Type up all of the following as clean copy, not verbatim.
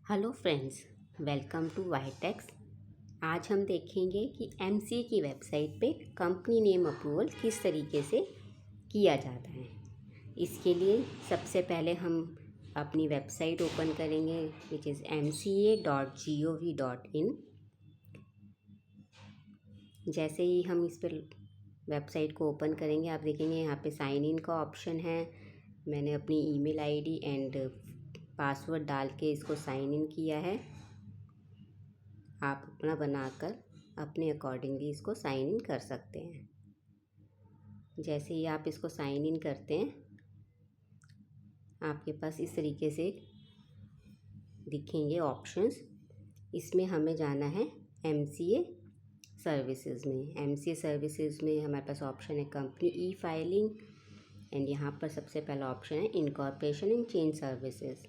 Hello friends, welcome to वाईटेक्स। आज हम देखेंगे कि एमसीए की वेबसाइट पे कंपनी नेम अप्रूवल किस तरीके से किया जाता है। इसके लिए सबसे पहले हम अपनी वेबसाइट ओपन करेंगे विच इज़ mca.gov.in। जैसे ही हम इस पर वेबसाइट को ओपन करेंगे आप देखेंगे यहाँ पे साइन इन का ऑप्शन है। मैंने अपनी ईमेल आईडी एंड पासवर्ड डाल के इसको साइन इन किया है। आप अपना बनाकर अपने अकॉर्डिंगली इसको साइन इन कर सकते हैं। जैसे ही आप इसको साइन इन करते हैं आपके पास इस तरीके से दिखेंगे ऑप्शंस। इसमें हमें जाना है एमसीए सर्विसेज में। एमसीए सर्विसेज में हमारे पास ऑप्शन है कंपनी ई फाइलिंग एंड यहाँ पर सबसे पहला ऑप्शन है इनकॉर्पोरेशन एंड चेंज सर्विसेज।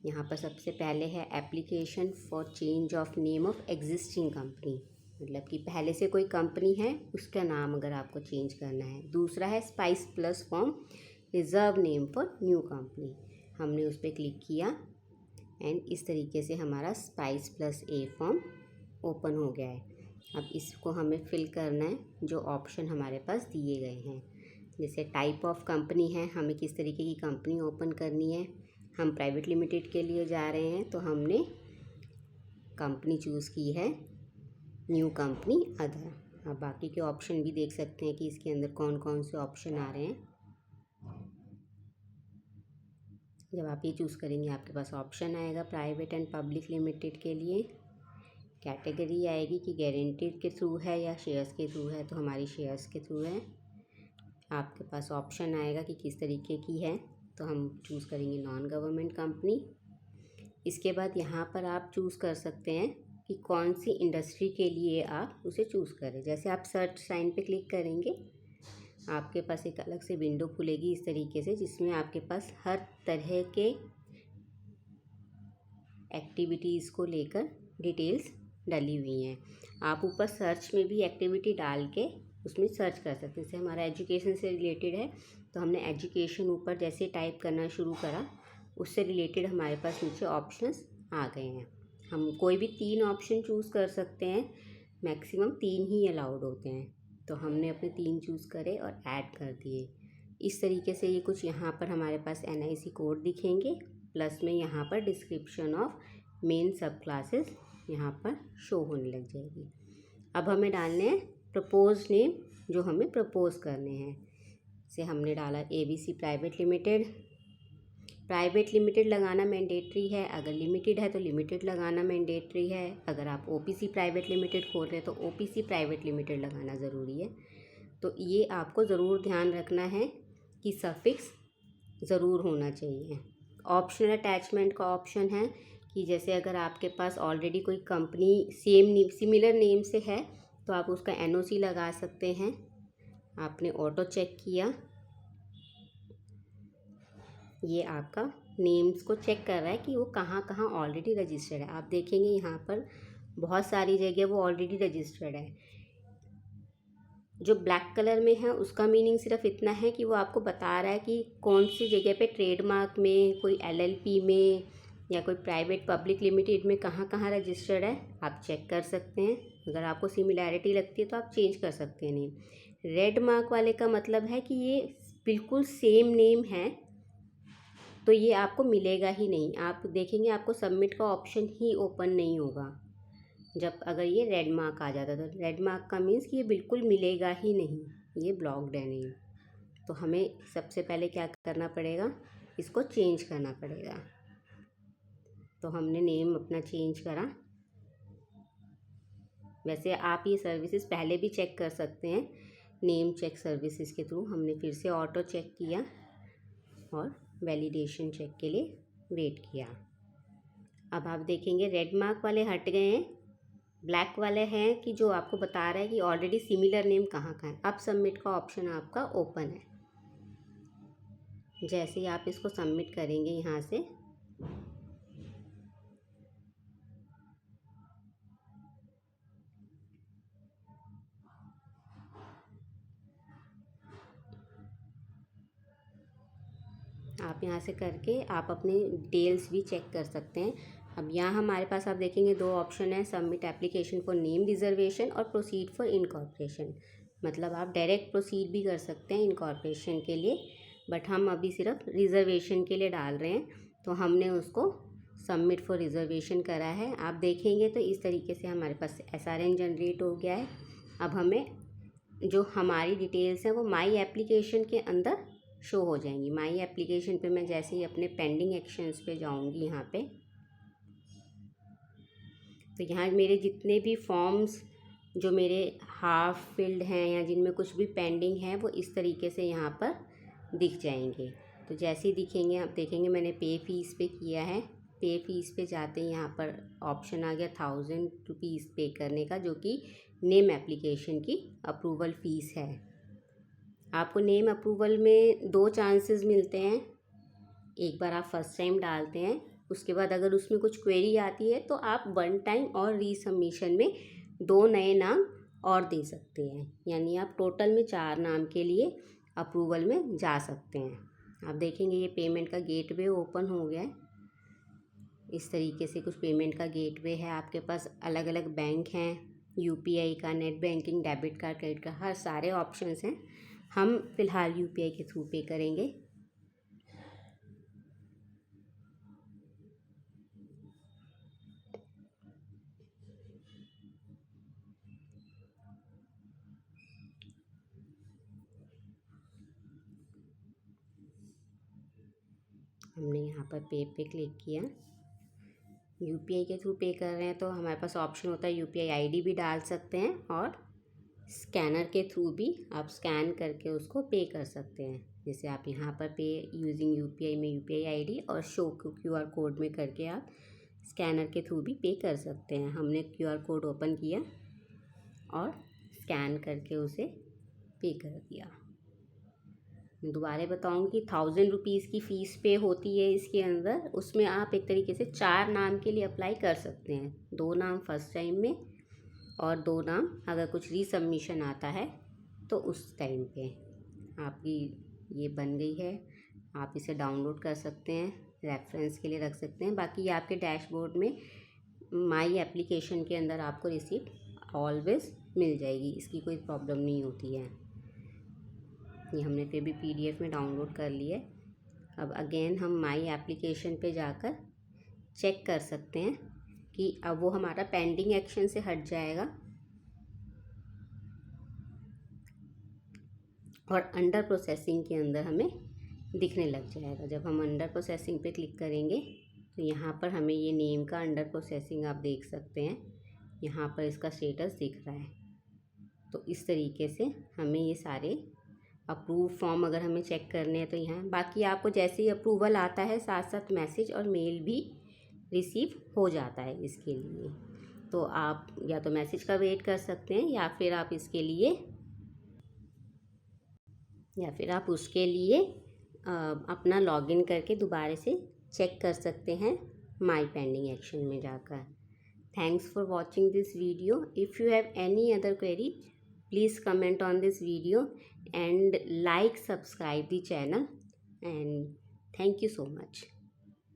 यहाँ पर सबसे पहले है application for change of name of existing company, मतलब कि पहले से कोई कंपनी है उसका नाम अगर आपको चेंज करना है। दूसरा है spice plus form reserve name for new company. हमने उस पर क्लिक किया एंड इस तरीके से हमारा स्पाइस प्लस ए फॉर्म ओपन हो गया है। अब इसको हमें फिल करना है जो ऑप्शन हमारे पास दिए गए हैं। जैसे टाइप ऑफ कंपनी है, हमें किस तरीके की कंपनी ओपन करनी है। हम प्राइवेट लिमिटेड के लिए जा रहे हैं तो हमने कंपनी चूज़ की है न्यू कंपनी अदर। आप बाकी के ऑप्शन भी देख सकते हैं कि इसके अंदर कौन कौन से ऑप्शन आ रहे हैं। जब आप ये चूज़ करेंगे आपके पास ऑप्शन आएगा प्राइवेट एंड पब्लिक लिमिटेड के लिए। कैटेगरी आएगी कि गारंटीड के थ्रू है या शेयर्स के थ्रू है, तो हमारी शेयर्स के थ्रू है। आपके पास ऑप्शन आएगा कि किस तरीके की है, तो हम चूज़ करेंगे नॉन गवर्नमेंट कंपनी। इसके बाद यहाँ पर आप चूज़ कर सकते हैं कि कौन सी इंडस्ट्री के लिए आप उसे चूज़ करें। जैसे आप सर्च साइन पे क्लिक करेंगे आपके पास एक अलग से विंडो खुलेगी इस तरीके से, जिसमें आपके पास हर तरह के एक्टिविटीज़ को लेकर डिटेल्स डली हुई हैं। आप ऊपर सर्च में भी एक्टिविटी डाल के उसमें सर्च कर सकते हैं। जैसे हमारा एजुकेशन से रिलेटेड है तो हमने एजुकेशन ऊपर जैसे टाइप करना शुरू करा उससे रिलेटेड हमारे पास नीचे ऑप्शंस आ गए हैं। हम कोई भी 3 ऑप्शन चूज़ कर सकते हैं, मैक्सिमम 3 ही अलाउड होते हैं। तो हमने अपने 3 चूज़ करे और ऐड कर दिए। इस तरीके से ये कुछ यहाँ पर हमारे पास NIC कोड दिखेंगे, प्लस में यहाँ पर डिस्क्रिप्शन ऑफ मेन सब क्लासेस यहाँ पर शो होने लग जाएगी। अब हमें डालने हैं प्रपोज नेम जो हमें प्रपोज करने हैं। से हमने डाला ABC private limited. Private limited लगाना मैंडेटरी है, अगर लिमिटेड है तो लिमिटेड लगाना मैंडेटरी है। अगर आप OPC प्राइवेट लिमिटेड खोल रहे हैं तो OPC प्राइवेट लिमिटेड लगाना ज़रूरी है। तो ये आपको ज़रूर ध्यान रखना है कि सफिक्स ज़रूर होना चाहिए। ऑप्शनल अटैचमेंट का ऑप्शन है कि जैसे अगर आपके पास ऑलरेडी कोई कंपनी सिमिलर नेम से है तो आप उसका NOC लगा सकते हैं। आपने ऑटो चेक किया, ये आपका नेम्स को चेक कर रहा है कि वो कहाँ कहाँ ऑलरेडी रजिस्टर्ड है। आप देखेंगे यहाँ पर बहुत सारी जगह वो ऑलरेडी रजिस्टर्ड है। जो ब्लैक कलर में है उसका मीनिंग सिर्फ इतना है कि वो आपको बता रहा है कि कौन सी जगह पे ट्रेडमार्क में, कोई LLP में या कोई प्राइवेट पब्लिक लिमिटेड में कहाँ कहाँ रजिस्टर्ड है। आप चेक कर सकते हैं। अगर आपको सिमिलैरिटी लगती है तो आप चेंज कर सकते हैं नेम। रेड मार्क वाले का मतलब है कि ये बिल्कुल सेम नेम है तो ये आपको मिलेगा ही नहीं। आप देखेंगे आपको सबमिट का ऑप्शन ही ओपन नहीं होगा जब अगर ये रेड मार्क आ जाता। तो रेड मार्क का मीन्स कि ये बिल्कुल मिलेगा ही नहीं, ये ब्लॉक्ड है नेम। तो हमें सबसे पहले क्या करना पड़ेगा, इसको चेंज करना पड़ेगा। तो हमने नेम अपना चेंज करा। वैसे आप ये सर्विसेज पहले भी चेक कर सकते हैं नेम चेक सर्विसेज के थ्रू। हमने फिर से ऑटो चेक किया और वैलिडेशन चेक के लिए वेट किया। अब आप देखेंगे रेड मार्क वाले हट गए हैं, ब्लैक वाले हैं कि जो आपको बता रहा है कि ऑलरेडी सिमिलर नेम कहाँ कहाँ है। अब सबमिट का ऑप्शन आपका ओपन है। जैसे ही आप इसको सबमिट करेंगे यहाँ से आप यहाँ से करके आप अपने डिटेल्स भी चेक कर सकते हैं। अब यहाँ हमारे पास आप देखेंगे दो ऑप्शन है, submit application for name reservation और प्रोसीड फॉर इनकॉर्पोरेशन। मतलब आप डायरेक्ट प्रोसीड भी कर सकते हैं इनकॉर्पोरेशन के लिए, बट हम अभी सिर्फ रिजर्वेशन के लिए डाल रहे हैं, तो हमने उसको सबमिट फॉर रिजर्वेशन करा है। आप देखेंगे तो इस तरीके से हमारे पास SRN जनरेट हो गया है। अब हमें जो हमारी डिटेल्स हैं वो माई एप्लीकेशन के अंदर शो हो जाएंगी। माई एप्लीकेशन पे मैं जैसे ही अपने पेंडिंग एक्शंस पे जाऊंगी यहाँ पे, तो यहाँ मेरे जितने भी फॉर्म्स जो मेरे हाफ फिल्ड हैं या जिनमें कुछ भी पेंडिंग है वो इस तरीके से यहाँ पर दिख जाएंगे। तो जैसे ही दिखेंगे आप देखेंगे मैंने पे फीस पे किया है। पे फीस पे जाते ही यहाँ पर ऑप्शन आ गया 1000 रुपीज़ पे करने का, जो कि नेम एप्लीकेशन की अप्रूवल फ़ीस है। आपको नेम अप्रूवल में 2 चांसेस मिलते हैं। एक बार आप फर्स्ट टाइम डालते हैं, उसके बाद अगर उसमें कुछ क्वेरी आती है तो आप 1 टाइम और रीसबमिशन में 2 नए नाम और दे सकते हैं, यानी आप टोटल में 4 नाम के लिए अप्रूवल में जा सकते हैं। आप देखेंगे ये पेमेंट का गेटवे ओपन हो गया है। इस तरीके से कुछ पेमेंट का गेटवे है। आपके पास अलग अलग बैंक हैं, UPI का, net banking, debit card, credit card, हर सारे ऑप्शंस हैं। हम फ़िलहाल UPI के थ्रू पे करेंगे। हमने यहाँ पर पे क्लिक किया। UPI के थ्रू पे कर रहे हैं तो हमारे पास ऑप्शन होता है UPI ID भी डाल सकते हैं, और स्कैनर के थ्रू भी आप स्कैन करके उसको पे कर सकते हैं। जैसे आप यहाँ पर पे यूजिंग UPI में UPI ID और शो QR कोड में करके आप स्कैनर के थ्रू भी पे कर सकते हैं। हमने QR कोड ओपन किया और स्कैन करके उसे पे कर दिया। दोबारा बताऊँगी, 1000 रुपीज़ की फ़ीस पे होती है इसके अंदर। उसमें आप एक तरीके से 4 नाम के लिए अप्लाई कर सकते हैं। 2 नाम फर्स्ट टाइम में और 2 नाम अगर कुछ रीसबमिशन आता है तो उस टाइम पे। आपकी ये बन गई है, आप इसे डाउनलोड कर सकते हैं, रेफरेंस के लिए रख सकते हैं। बाकी ये आपके डैशबोर्ड में माई एप्लीकेशन के अंदर आपको रिसीप्ट ऑलवेज़ मिल जाएगी, इसकी कोई प्रॉब्लम नहीं होती है। ये हमने फिर भी PDF में डाउनलोड कर लिए। अब अगेन हम माई एप्लीकेशन पे जाकर चेक कर सकते हैं कि अब वो हमारा पेंडिंग एक्शन से हट जाएगा और अंडर प्रोसेसिंग के अंदर हमें दिखने लग जाएगा। जब हम अंडर प्रोसेसिंग पे क्लिक करेंगे तो यहाँ पर हमें ये नेम का अंडर प्रोसेसिंग आप देख सकते हैं, यहाँ पर इसका स्टेटस दिख रहा है। तो इस तरीके से हमें ये सारे अप्रूव फॉर्म अगर हमें चेक करने हैं तो यहाँ, बाकी आपको जैसे ही अप्रूवल आता है साथ साथ मैसेज और मेल भी रिसीव हो जाता है इसके लिए। तो आप या तो मैसेज का वेट कर सकते हैं या फिर आप उसके लिए अपना लॉगिन करके दोबारा से चेक कर सकते हैं माई पेंडिंग एक्शन में जाकर। Thanks for watching this video. If you have any other query, please comment on this video and subscribe the channel, and thank you so much.